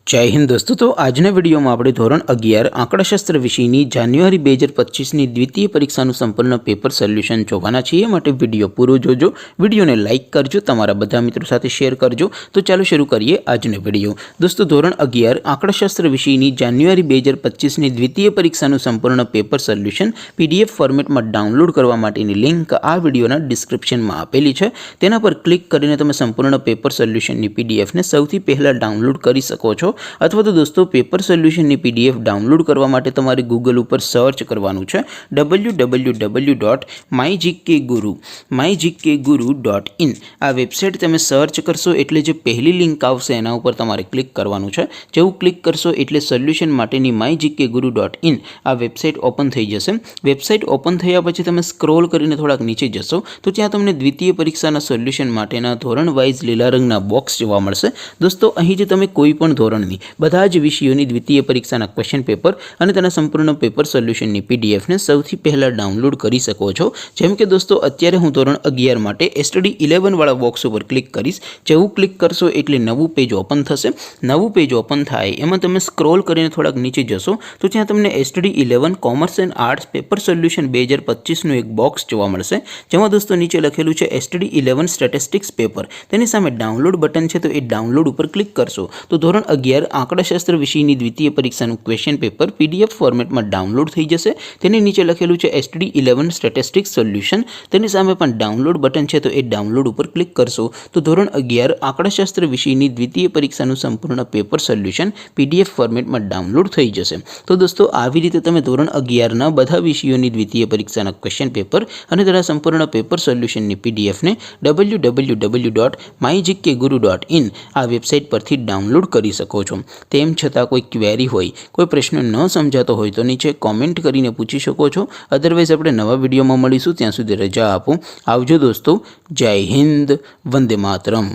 जय हिंद दोस्तों। तो आजना वीडियो में આપણે ધોરણ 11 આંકડાશાસ્ત્ર વિષયની જાન્યુઆરી 2025ની દ્વિતીય પરીક્ષાનું સંપૂર્ણ પેપર સોલ્યુશન જોવાના છીએ। માટે વિડિયો પૂરો જોજો, વિડિયોને લાઇક કરજો, તમારા બધા મિત્રો સાથે શેર કરજો। તો ચાલો શરૂ કરીએ આજનો વિડિયો। દોસ્તો ધોરણ 11 આંકડાશાસ્ત્ર વિષયની જાન્યુઆરી 2025ની દ્વિતીય પરીક્ષાનું સંપૂર્ણ પેપર સોલ્યુશન પીડીએફ ફોર્મેટમાં ડાઉનલોડ કરવા માટેની લિંક આ વિડિયોના ડિસ્ક્રિપ્શનમાં આપેલી છે। તેના પર ક્લિક કરીને તમે સંપૂર્ણ પેપર સોલ્યુશનની પીડીએફને સૌથી પહેલા ડાઉનલોડ કરી શકો છો। अथवा तो दोस्तों पेपर सोल्यूशन की पीडीएफ डाउनलॉड करवा माटे तमारे गूगल पर सर्च करवानुं छे www.mygkguru.in। आ वेबसाइट तमे सर्च करशो एटले जे पहली लिंक आवशे एना उपर तमारे क्लिक करवानुं छे। जेवुं क्लिक करशो एटले सोल्यूशन माटेनी mygkguru.in आ वेबसाइट ओपन थई जशे। वेबसाइट ओपन थया पछी तमे स्क्रॉल करीने थोड़ाक नीचे जशो तो त्यां तमने द्वितीय परीक्षाना सोल्यूशन माटेना धोरण वाइज लीला रंगना बॉक्स जोवा मळशे। दोस्तों અહીં જે તમે કોઈ પણ ધોરણની બધા જ વિષયોની દ્વિતીય પરીક્ષાના ક્વેશ્ચન પેપર અને તેના સંપૂર્ણ પેપર સોલ્યુશનની પીડીએફને સૌથી પહેલા ડાઉનલોડ કરી શકો છો। જેમ કે દોસ્તો અત્યારે હું ધોરણ 11 માટે સ્ટડી 11 વાળા બોક્સ ઉપર ક્લિક કરીશ। જેવું ક્લિક કરશો એટલે નવું પેજ ઓપન થશે। નવું પેજ ઓપન થાય એમાં તમે સ્ક્રોલ કરીને થોડાક નીચે જશો તો ત્યાં તમને study 11 commerce and arts paper solution 2025 નું એક બોક્સ જોવા મળશે। જેમાં દોસ્તો નીચે લખેલું છે સ્ટડી 11 સ્ટેટિસ્ટિક્સ પેપર। તેની સામે ડાઉનલોડ બટન છે તો એ ડાઉનલોડ ઉપર ક્લિક કરશો તો ધોરણ 11 આંકડાશાસ્ત્ર વિષયની દ્વિતીય પરીક્ષાનું ક્વેશ્ચન પેપર પીડીએફ ફોર્મેટમાં ડાઉનલોડ થઈ જશે। તેની નીચે લખેલું છે સ્ટડી 11 સ્ટેટિસ્ટિક્સ સોલ્યુશન। તેની સામે પણ ડાઉનલોડ બટન છે તો એ ડાઉનલોડ ઉપર ક્લિક કરશો તો ધોરણ 11 આંકડાશાસ્ત્ર વિષયની દ્વિતીય પરીક્ષાનું સંપૂર્ણ પેપર સોલ્યુશન પીડીએફ ફોર્મેટમાં ડાઉનલોડ થઈ જશે। તો દોસ્તો આવી રીતે તમે ધોરણ 11 ના બધા વિષયોની દ્વિતીય પરીક્ષાના ક્વેશ્ચન પેપર અને તેના સંપૂર્ણ પેપર સોલ્યુશનની પીડીએફને www.mygkguru.in આ વેબસાઇટ પરથી ડાઉનલોડ કરી શકો છો। તેમ છતાં કોઈ ક્વેરી હોય, કોઈ પ્રશ્ન ન સમજાતો હોય તો નીચે કોમેન્ટ કરીને પૂછી શકો છો। અધરવાઇઝ આપણે નવા વિડીયોમાં મળીશું, ત્યાં સુધી રજા આપો। આવજો દોસ્તો। જય હિન્દ, વંદે માતરમ।